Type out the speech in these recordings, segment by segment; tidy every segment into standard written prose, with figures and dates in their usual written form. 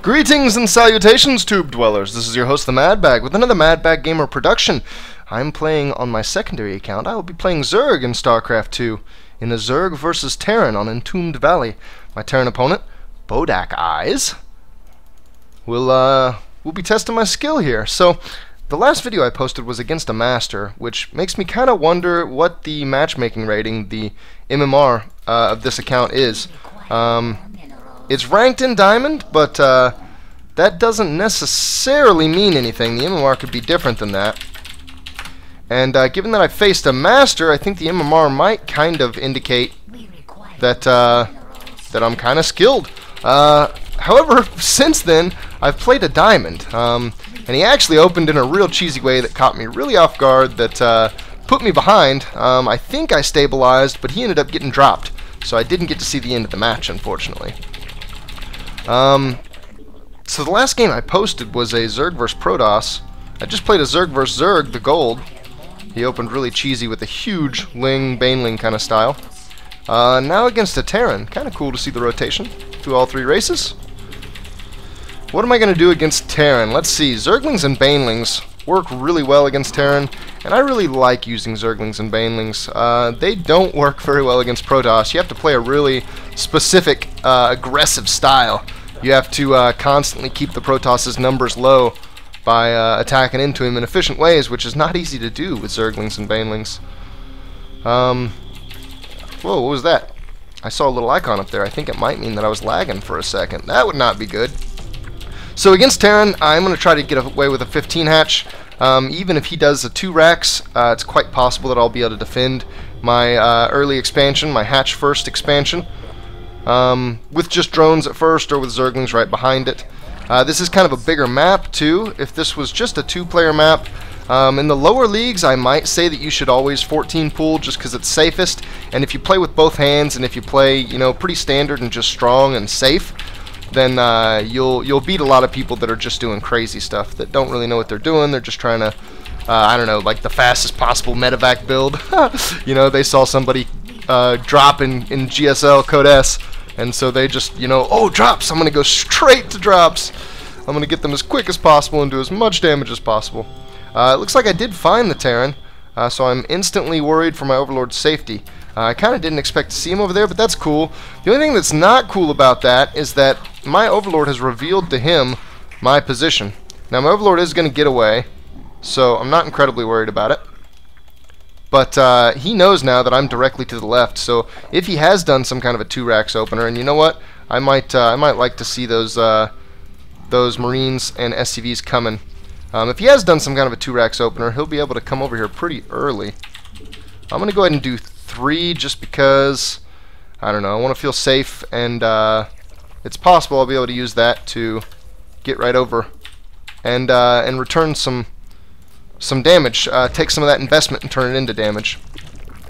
Greetings and salutations, Tube Dwellers. This is your host, the Madbag, with another Madbag Gamer production. I'm playing on my secondary account. I will be playing Zerg in Starcraft 2 in a Zerg versus Terran on Entombed Valley. My Terran opponent, Bodak Eyes, will be testing my skill here. So, the last video I posted was against a Master, which makes me kind of wonder what the matchmaking rating, the MMR of this account is. It's ranked in Diamond, but that doesn't necessarily mean anything. The MMR could be different than that. And given that I faced a Master, I think the MMR might kind of indicate that that I'm kind of skilled. However, since then, I've played a Diamond, and he actually opened in a real cheesy way that caught me really off guard, that put me behind. I think I stabilized, but he ended up getting dropped, so I didn't get to see the end of the match, unfortunately. So the last game I posted was a Zerg vs Protoss. I just played a Zerg vs Zerg, the gold. He opened really cheesy with a huge Ling, Baneling kind of style. Now against a Terran. Kind of cool to see the rotation through all three races. What am I going to do against Terran? Let's see. Zerglings and Banelings work really well against Terran, and I really like using Zerglings and Banelings. They don't work very well against Protoss. You have to play a really specific, aggressive style. You have to constantly keep the Protoss's numbers low by attacking into him in efficient ways, which is not easy to do with Zerglings and Banelings. Whoa, what was that? I saw a little icon up there. I think it might mean that I was lagging for a second. That would not be good. So against Terran, I'm going to try to get away with a 15 hatch. Even if he does a 2 racks, it's quite possible that I'll be able to defend my early expansion, my hatch first expansion, with just drones at first or with Zerglings right behind it. This is kind of a bigger map too. If this was just a 2-player map, in the lower leagues I might say that you should always 14 pool just because it's safest, and if you play with both hands and if you play, you know, pretty standard and just strong and safe, then you'll beat a lot of people that are just doing crazy stuff, that don't really know what they're doing. They're just trying to, I don't know, like the fastest possible medevac build. You know, they saw somebody drop in GSL Code S, and so they just, you know, oh, drops, I'm going to go straight to drops. I'm going to get them as quick as possible and do as much damage as possible. It looks like I did find the Terran, so I'm instantly worried for my Overlord's safety. I kind of didn't expect to see him over there, but that's cool. The only thing that's not cool about that is that my Overlord has revealed to him my position. Now, my Overlord is going to get away, so I'm not incredibly worried about it. But he knows now that I'm directly to the left, so if he has done some kind of a 2 racks opener, and you know what? I might like to see those Marines and SCVs coming. If he has done some kind of a 2 racks opener, he'll be able to come over here pretty early. I'm going to go ahead and do 3 just because, I don't know, I want to feel safe, and it's possible I'll be able to use that to get right over and return some damage, take some of that investment and turn it into damage,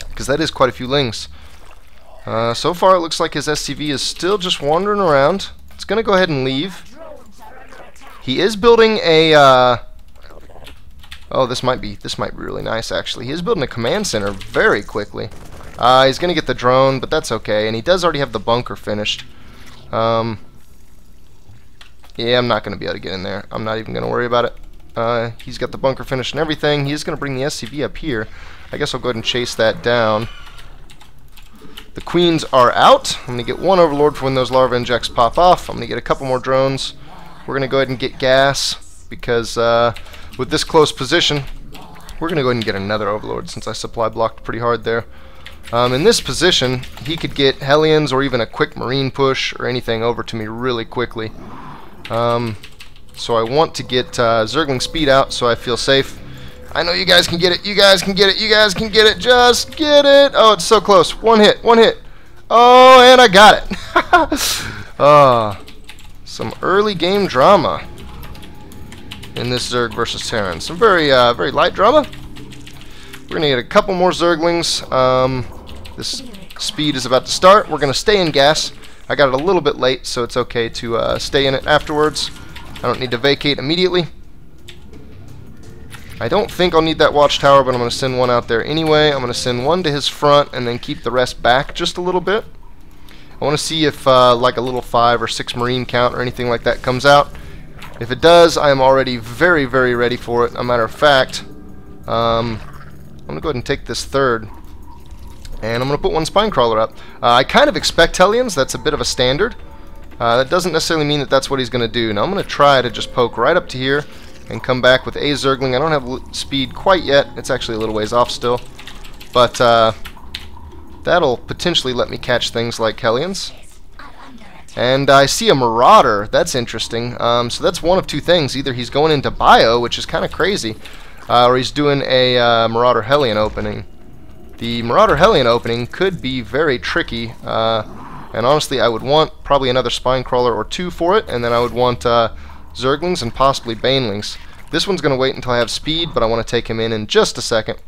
because that is quite a few Lings. So far it looks like his SCV is still just wandering around. It's going to go ahead and leave. He is building a oh, this might be really nice, actually. He is building a command center very quickly. He's going to get the drone, but that's okay. And he does already have the bunker finished. Yeah, I'm not going to be able to get in there. I'm not even going to worry about it. He's got the bunker finished and everything. He's going to bring the SCV up here. I guess I'll go ahead and chase that down. The queens are out. I'm going to get 1 Overlord for when those larva injects pop off. I'm going to get a couple more drones. We're going to go ahead and get gas, because with this close position, we're going to go ahead and get another Overlord, since I supply blocked pretty hard there. In this position, he could get Hellions or even a quick Marine push or anything over to me really quickly. So I want to get Zergling speed out so I feel safe. I know you guys can get it. You guys can get it. You guys can get it. Just get it. Oh, it's so close. One hit. One hit. Oh, and I got it. Some early game drama in this Zerg versus Terran. Some very light drama. We're going to get a couple more Zerglings. This speed is about to start. We're going to stay in gas. I got it a little bit late, so it's okay to stay in it afterwards. I don't need to vacate immediately. I don't think I'll need that watchtower, but I'm going to send 1 out there anyway. I'm going to send 1 to his front and then keep the rest back just a little bit. I want to see if like a little 5 or 6 Marine count or anything like that comes out. If it does, I am already very, very ready for it. As a matter of fact, I'm going to go ahead and take this third. And I'm going to put one spine crawler up. I kind of expect Hellions. That's a bit of a standard. That doesn't necessarily mean that that's what he's going to do. Now I'm going to try to just poke right up to here and come back with a Zergling. I don't have speed quite yet. It's actually a little ways off still. But that'll potentially let me catch things like Hellions. And I see a Marauder. That's interesting. So that's one of two things. Either he's going into Bio, which is kind of crazy, or he's doing a Marauder Hellion opening. The Marauder Hellion opening could be very tricky, and honestly I would want probably another Spine Crawler or 2 for it, and then I would want Zerglings and possibly Banelings. This one's going to wait until I have speed, but I want to take him in just a second.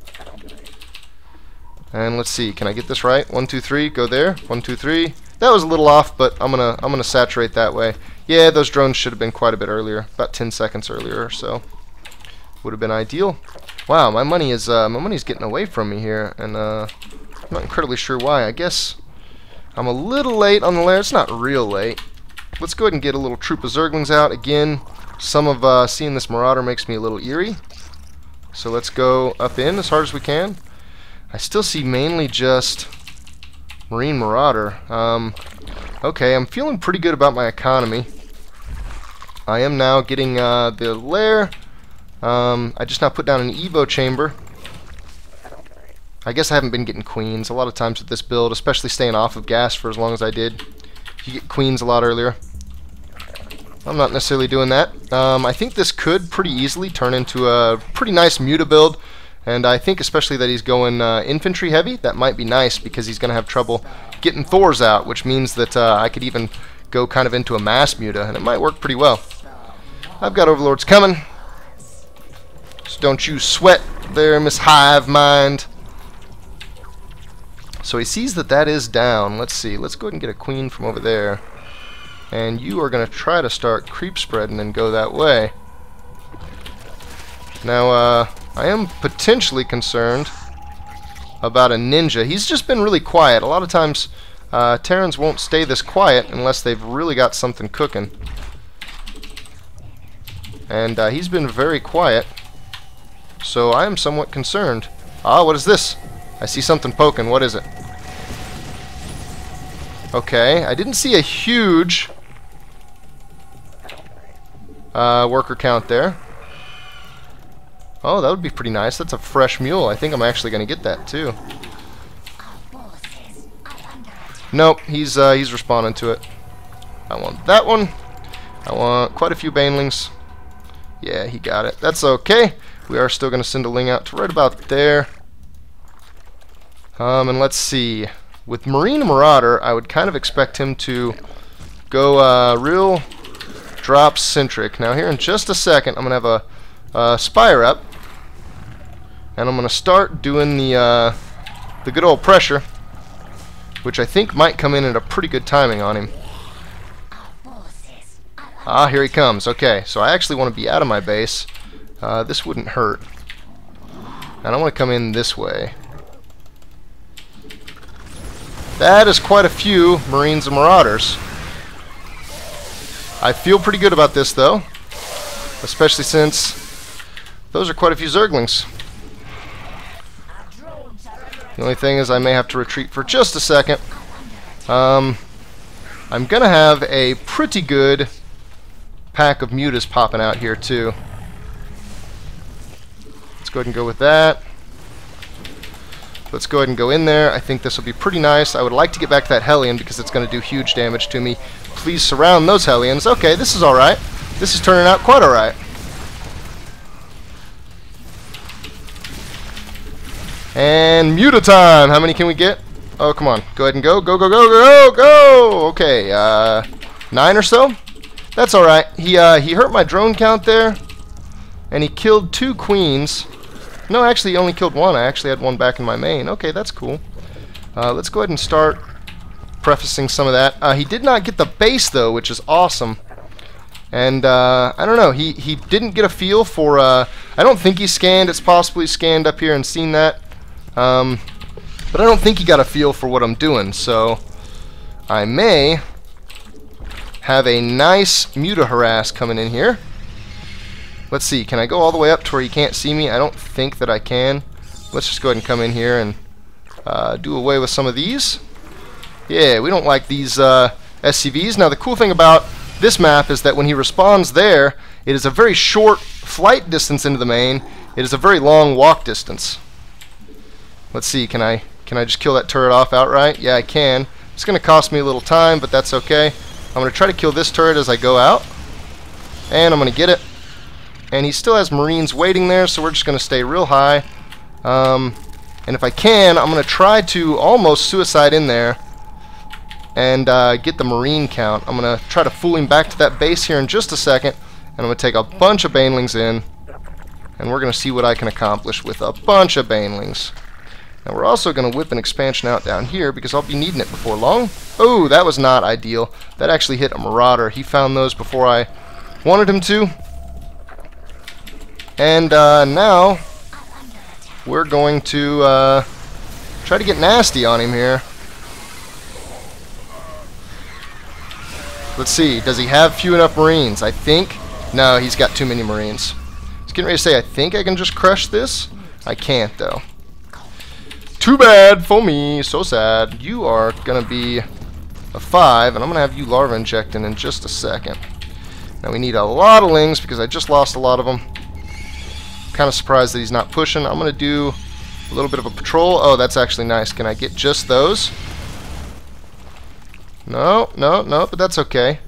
And let's see, can I get this right? 1, 2, 3, go there. 1, 2, 3. That was a little off, but I'm gonna saturate that way. Yeah, those drones should have been quite a bit earlier, about 10 seconds earlier or so. Would have been ideal. Wow, my money's getting away from me here, and I'm not incredibly sure why. I guess I'm a little late on the lair. It's not real late. Let's go ahead and get a little troop of Zerglings out. Again, some of seeing this Marauder makes me a little eerie. So let's go up in as hard as we can. I still see mainly just Marine Marauder. Okay, I'm feeling pretty good about my economy. I am now getting the lair. I just now put down an Evo chamber. I guess I haven't been getting queens. A lot of times with this build, especially staying off of gas for as long as I did, you get queens a lot earlier. I'm not necessarily doing that. I think this could pretty easily turn into a pretty nice Muta build, and I think especially that he's going infantry heavy. That might be nice because he's going to have trouble getting Thors out, which means that I could even go kind of into a mass Muta, and it might work pretty well. I've got Overlords coming. So don't you sweat there, Miss Hive Mind. So he sees that that is down. Let's see. Let's go ahead and get a queen from over there. And you are going to try to start creep spreading and go that way. Now, I am potentially concerned about a ninja. He's just been really quiet. A lot of times, Terrans won't stay this quiet unless they've really got something cooking. And he's been very quiet. So I am somewhat concerned. Ah, what is this? I see something poking. What is it? Okay, I didn't see a huge worker count there. Oh, that would be pretty nice. That's a fresh mule. I think I'm actually going to get that too. Nope, he's responding to it. I want that one. I want quite a few banelings. Yeah, he got it. That's okay. We are still going to send a ling out to right about there. And let's see. With Marine Marauder, I would kind of expect him to go real drop centric. Now here in just a second, I'm going to have a Spire up. And I'm going to start doing the good old pressure, which I think might come in at a pretty good timing on him. Ah, here he comes. Okay, so I actually want to be out of my base. This wouldn't hurt. And I want to come in this way. That is quite a few Marines and Marauders. I feel pretty good about this, though. Especially since those are quite a few Zerglings. The only thing is I may have to retreat for just a second. I'm going to have a pretty good pack of Mutas popping out here, too. Let's go ahead and go with that. Let's go ahead and go in there. I think this will be pretty nice. I would like to get back that Hellion because it's going to do huge damage to me. Please surround those Hellions. Okay, this is alright. This is turning out quite alright. And Muta time! How many can we get? Oh, come on. Go ahead and go. Go, go, go, go, go! Okay, 9 or so? That's alright. He hurt my drone count there. And he killed 2 queens. No, actually, he only killed 1. I actually had 1 back in my main. Okay, that's cool. Let's go ahead and start prefacing some of that. He did not get the base, though, which is awesome. And, I don't know. He didn't get a feel for... I don't think he scanned. It's possibly scanned up here and seen that. But I don't think he got a feel for what I'm doing. So, I may have a nice muta-harass coming in here. Let's see, can I go all the way up to where you can't see me? I don't think that I can. Let's just go ahead and come in here and do away with some of these. Yeah, we don't like these SCVs. Now the cool thing about this map is that when he respawns there, it is a very short flight distance into the main. It is a very long walk distance. Let's see, can I just kill that turret off outright? Yeah, I can. It's going to cost me a little time, but that's okay. I'm going to try to kill this turret as I go out. And I'm going to get it. And he still has Marines waiting there, so we're just going to stay real high. And if I can, I'm going to try to almost suicide in there and get the Marine count. I'm going to try to fool him back to that base here in just a second. And I'm going to take a bunch of Banelings in. And we're going to see what I can accomplish with a bunch of Banelings. Now we're also going to whip an expansion out down here because I'll be needing it before long. Oh, that was not ideal. That actually hit a Marauder. He found those before I wanted him to. And now we're going to try to get nasty on him here. Let's see, does he have few enough Marines? I think. No, he's got too many Marines. I was getting ready to say, I think I can just crush this. I can't, though. Too bad for me. So sad. You are going to be a 5, and I'm going to have you larva injecting in just a second. Now we need a lot of lings because I just lost a lot of them. Kind of surprised that he's not pushing. I'm going to do a little bit of a patrol. Oh, that's actually nice. Can I get just those? No, but that's okay.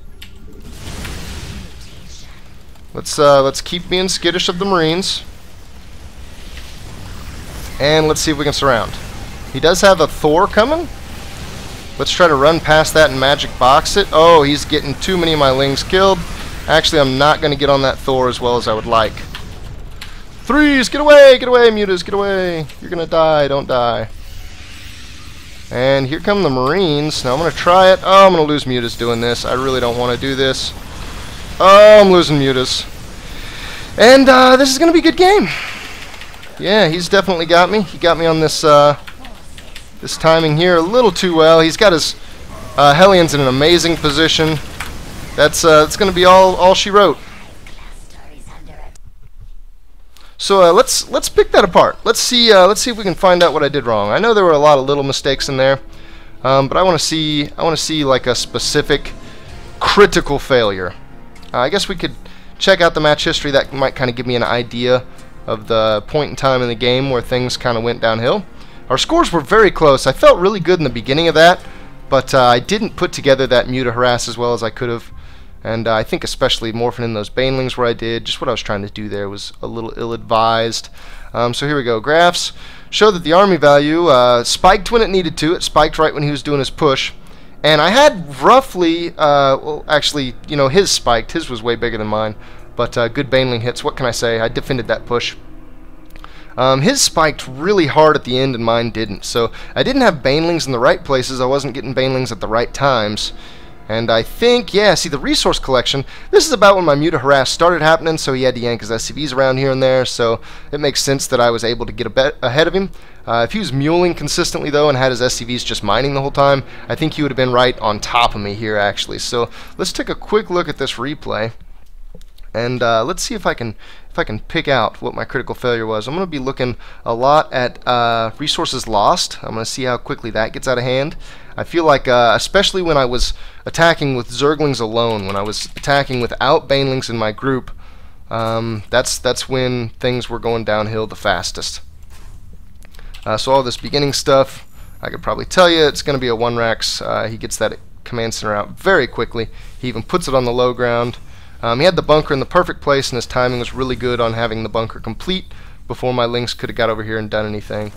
Let's keep being skittish of the Marines. And let's see if we can surround. He does have a Thor coming. Let's try to run past that and magic box it. Oh, he's getting too many of my lings killed. Actually, I'm not going to get on that Thor as well as I would like. Threes, get away, mutas, get away. You're going to die, don't die. And here come the Marines. Now I'm going to try it. Oh, I'm going to lose mutas doing this. I really don't want to do this. Oh, I'm losing mutas. And this is going to be a good game. Yeah, he's definitely got me. He got me on this this timing here a little too well. He's got his Hellions in an amazing position. That's going to be all she wrote. So let's pick that apart. Let's see if we can find out what I did wrong. I know there were a lot of little mistakes in there, but I want to see like a specific critical failure. I guess we could check out the match history. That might kind of give me an idea of the point in time in the game where things kind of went downhill. Our scores were very close. I felt really good in the beginning of that, but I didn't put together that muta-harass as well as I could have. And I think especially morphing in those Banelings where I did, just what I was trying to do there was a little ill-advised. So here we go. Graphs show that the army value spiked when it needed to. It spiked right when he was doing his push. And I had roughly, well, actually, you know, his spiked. His was way bigger than mine. But good Baneling hits. What can I say? I defended that push. His spiked really hard at the end and mine didn't. So I didn't have Banelings in the right places. I wasn't getting Banelings at the right times. And I think, yeah, see the resource collection, this is about when my muta-harass started happening, so he had to yank his SCVs around here and there, so it makes sense that I was able to get a bit ahead of him. If he was muling consistently, though, and had his SCVs just mining the whole time, I think he would have been right on top of me here, actually. So let's take a quick look at this replay, and let's see if I can pick out what my critical failure was. I'm going to be looking a lot at resources lost. I'm going to see how quickly that gets out of hand. I feel like, especially when I was attacking with Zerglings alone, when I was attacking without Banelings in my group, that's when things were going downhill the fastest. So all this beginning stuff, I could probably tell you it's going to be a 1-Rax. He gets that command center out very quickly. He even puts it on the low ground. He had the bunker in the perfect place, and his timing was really good on having the bunker complete before my lings could have got over here and done anything.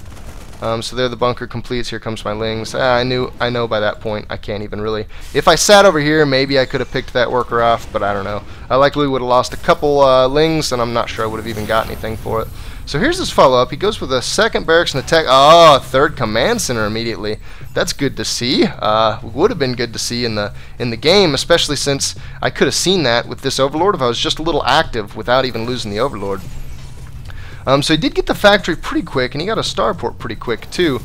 So there the bunker completes. Here comes my lings. I know by that point I can't even really. If I sat over here, maybe I could have picked that worker off, but I don't know. I likely would have lost a couple lings, and I'm not sure I would have even got anything for it. So here's his follow-up. He goes with a second barracks and attack. Oh, third command center immediately. That's good to see. Would have been good to see in the game, especially since I could have seen that with this Overlord if I was just a little active without even losing the Overlord. So he did get the factory pretty quick, and he got a starport pretty quick too.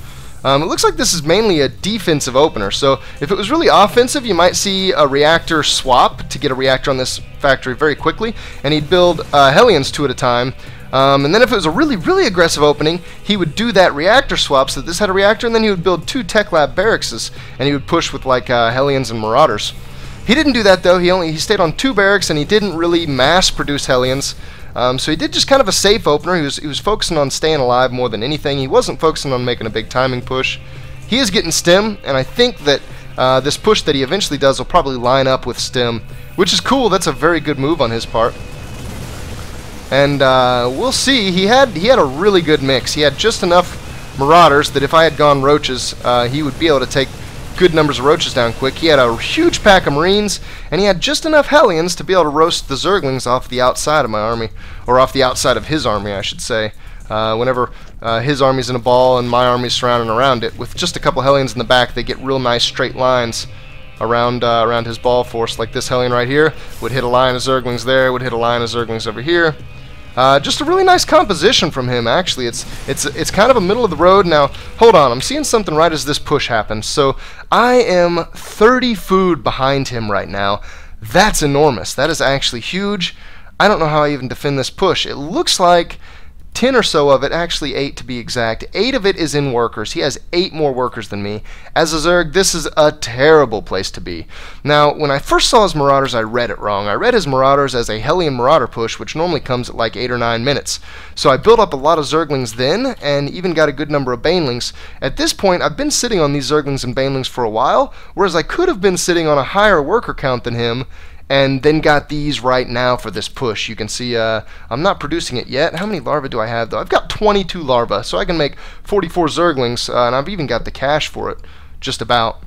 It looks like this is mainly a defensive opener, so if it was really offensive, you might see a reactor swap to get a reactor on this factory very quickly, and he'd build Hellions 2 at a time. And then if it was a really, really aggressive opening, he would do that reactor swap so that this had a reactor, and then he would build 2 Tech Lab barracks, and he would push with like Hellions and Marauders. He didn't do that though. He stayed on 2 barracks, and he didn't really mass produce Hellions. So he did just kind of a safe opener. He was focusing on staying alive more than anything. He wasn't focusing on making a big timing push. He is getting stem, and I think that this push that he eventually does will probably line up with stem, which is cool. That's a very good move on his part. And we'll see. He had a really good mix. He had just enough Marauders that if I had gone Roaches, he would be able to take good numbers of Roaches down quick. He had a huge pack of Marines, and he had just enough Hellions to be able to roast the Zerglings off the outside of my army, or off the outside of his army, I should say. Whenever his army's in a ball and my army's surrounding around it, with just a couple Hellions in the back, they get real nice straight lines around his ball force. Like this Hellion right here would hit a line of Zerglings there, would hit a line of Zerglings over here. Just a really nice composition from him, actually. It's kind of a middle of the road. Now, hold on, I'm seeing something right as this push happens. So I am 30 food behind him right now. That's enormous. That is actually huge. I don't know how I even defend this push. It looks like 10 or so of it, actually 8 to be exact. 8 of it is in workers. He has 8 more workers than me. As a Zerg, this is a terrible place to be. Now, when I first saw his Marauders, I read it wrong. I read his Marauders as a Hellion Marauder push, which normally comes at like 8 or 9 minutes. So I built up a lot of Zerglings then, and even got a good number of Banelings. At this point, I've been sitting on these Zerglings and Banelings for a while, whereas I could have been sitting on a higher worker count than him, and then got these right now for this push. You can see I'm not producing it yet. How many larvae do I have though? I've got 22 larvae, so I can make 44 Zerglings, and I've even got the cash for it, just about.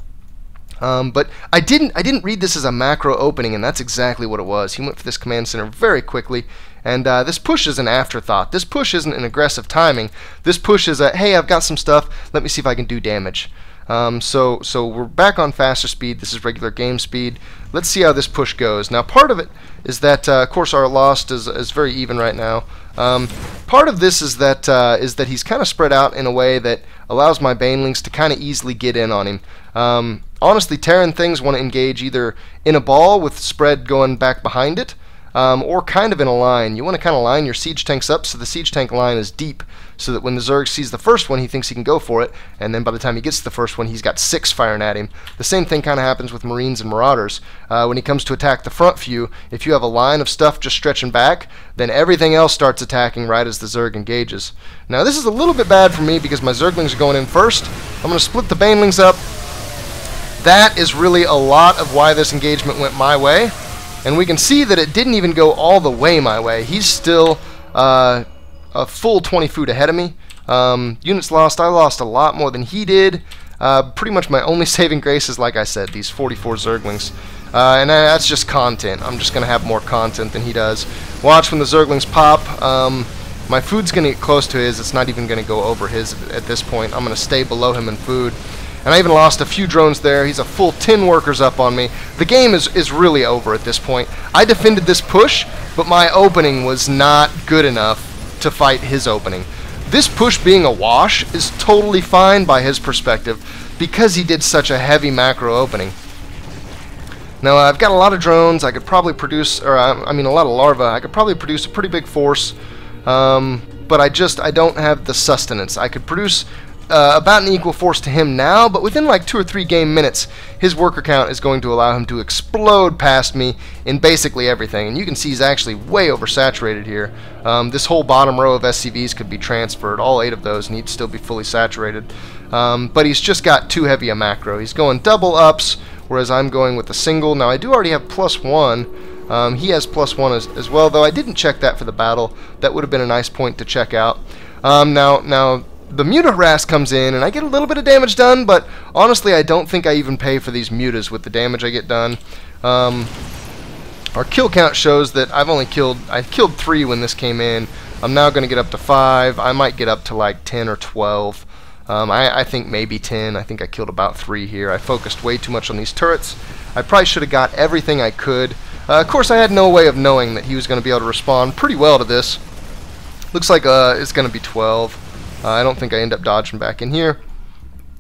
But I didn't read this as a macro opening, and that's exactly what it was. He went for this command center very quickly, and this push is an afterthought. This push isn't an aggressive timing. This push is a, hey, I've got some stuff, let me see if I can do damage. So we're back on faster speed. This is regular game speed. Let's see how this push goes. Now, part of it is that, of course, our loss is very even right now. Part of this is that he's kind of spread out in a way that allows my Banelings to kind of easily get in on him. Honestly, Terran things want to engage either in a ball with spread going back behind it, or kind of in a line. You want to kind of line your siege tanks up so the siege tank line is deep, so that when the Zerg sees the first one, he thinks he can go for it, and then by the time he gets to the first one, he's got 6 firing at him. The same thing kind of happens with Marines and Marauders. When he comes to attack the front few, if you have a line of stuff just stretching back, then everything else starts attacking right as the Zerg engages. Now, this is a little bit bad for me because my Zerglings are going in first. I'm going to split the Banelings up. That is really a lot of why this engagement went my way. And we can see that it didn't even go all the way my way. He's still a full 20 food ahead of me. Units lost, I lost a lot more than he did. Pretty much my only saving grace is, like I said, these 44 Zerglings. And that's just content. I'm just going to have more content than he does. Watch when the Zerglings pop. My food's going to get close to his. It's not even going to go over his at this point. I'm going to stay below him in food. And I even lost a few drones there. He's a full 10 workers up on me. The game is really over at this point. I defended this push, but my opening was not good enough to fight his opening. This push being a wash is totally fine by his perspective because he did such a heavy macro opening. Now, I've got a lot of drones. I could probably produce, or I mean a lot of larvae. I could probably produce a pretty big force, but I don't have the sustenance. I could produce about an equal force to him now, but within like 2 or 3 game minutes, his worker count is going to allow him to explode past me in basically everything. And you can see he's actually way oversaturated here. This whole bottom row of SCVs could be transferred, all 8 of those, and he'd still be fully saturated. But he's just got too heavy a macro. He's going double ups, whereas I'm going with a single. Now, I do already have +1. He has +1 as well, though I didn't check that for the battle. That would have been a nice point to check out. Now, the Muta harass comes in, and I get a little bit of damage done, but honestly, I don't think I even pay for these mutas with the damage I get done. Our kill count shows that I killed 3 when this came in. I'm now going to get up to 5. I might get up to like 10 or 12. I think maybe 10. I think I killed about 3 here. I focused way too much on these turrets. I probably should have got everything I could. Of course, I had no way of knowing that he was going to be able to respond pretty well to this. Looks like it's going to be 12. I don't think I end up dodging back in here.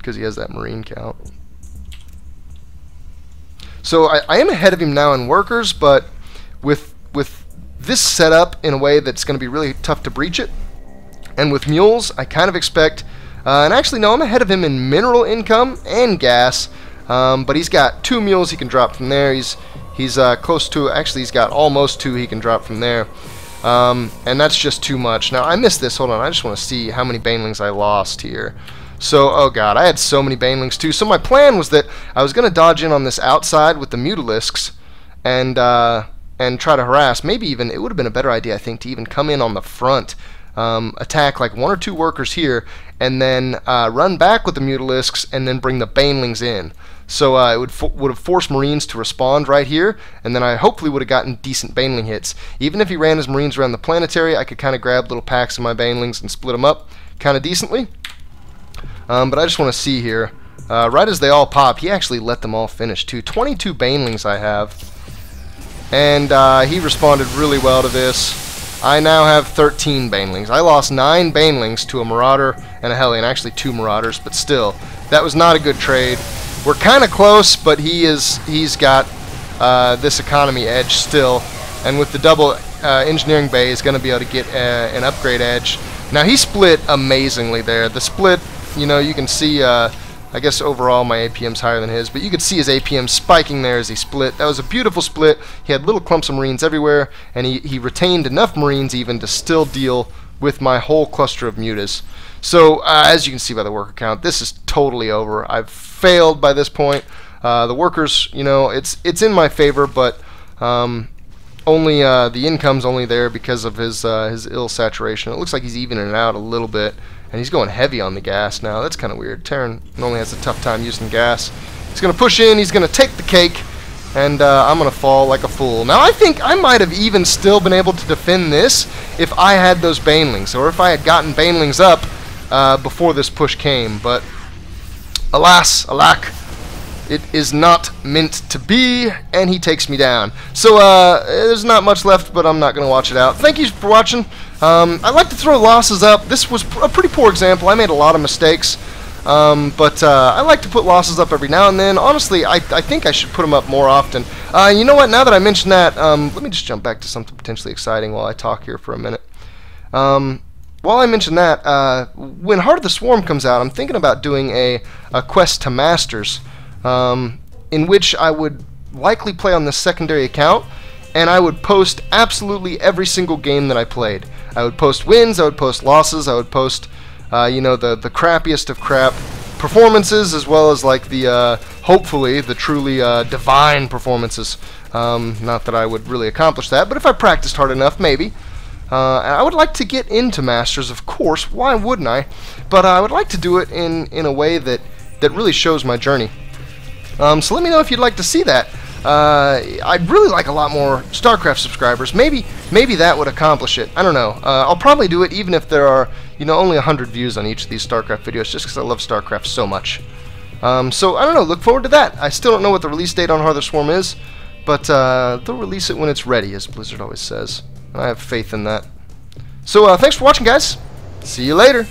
because he has that Marine count. So I am ahead of him now in workers, but with this setup in a way that's going to be really tough to breach it, and with mules, I kind of expect, and actually no, I'm ahead of him in mineral income and gas, but he's got 2 mules he can drop from there. He's close to, actually he's got almost 2 he can drop from there, and that's just too much. Now I missed this, hold on, I just want to see how many banelings I lost here. So, oh god, I had so many banelings too. So my plan was that I was going to dodge in on this outside with the mutalisks and try to harass. Maybe even, it would have been a better idea, I think, to even come in on the front, attack like 1 or 2 workers here, and then run back with the mutalisks and then bring the banelings in. So it would have forced Marines to respond right here, and then I hopefully would have gotten decent baneling hits. Even if he ran his Marines around the planetary, I could kind of grab little packs of my banelings and split them up kind of decently. But I just want to see here, right as they all pop, he actually let them all finish too. 22 banelings I have, and he responded really well to this. I now have 13 banelings. I lost 9 banelings to a marauder and a Hellion, actually 2 marauders, but still, that was not a good trade. We're kind of close, but he's got this economy edge still, and with the double engineering bay, he's going to be able to get an upgrade edge. Now he split amazingly there. The split, you know, you can see, I guess overall my APM's higher than his, but you could see his APM spiking there as he split. That was a beautiful split. He had little clumps of Marines everywhere, and he retained enough Marines even to still deal with my whole cluster of mutas. So, as you can see by the worker count, this is totally over. I've failed by this point. The workers, you know, it's in my favor, but only the income's only there because of his ill saturation. It looks like he's evening it out a little bit. And he's going heavy on the gas now. That's kind of weird. Terran normally has a tough time using gas. He's going to push in. He's going to take the cake. And I'm going to fall like a fool. Now, I think I might have even still been able to defend this if I had those banelings. Or if I had gotten banelings up before this push came. But alas, alack, it is not meant to be. And he takes me down. So there's not much left, but I'm not going to watch it out. Thank you for watching. I like to throw losses up. This was a pretty poor example. I made a lot of mistakes, but I like to put losses up every now and then. Honestly, I think I should put them up more often. You know what? Now that I mentioned that, let me just jump back to something potentially exciting while I talk here for a minute. While I mention that, when Heart of the Swarm comes out, I'm thinking about doing a quest to Masters, in which I would likely play on this secondary account, and I would post absolutely every single game that I played. I would post wins, I would post losses, I would post, you know, the crappiest of crap performances, as well as like the, hopefully, the truly divine performances. Not that I would really accomplish that, but if I practiced hard enough, maybe. And I would like to get into Masters, of course, why wouldn't I? But I would like to do it in a way that really shows my journey. So let me know if you'd like to see that. I'd really like a lot more Starcraft subscribers. Maybe that would accomplish it. I don't know. I'll probably do it even if there are, you know, only 100 views on each of these Starcraft videos, just because I love Starcraft so much. So I don't know. Look forward to that. I still don't know what the release date on Heart of the Swarm is, but they'll release it when it's ready, as Blizzard always says. I have faith in that. So thanks for watching, guys. See you later.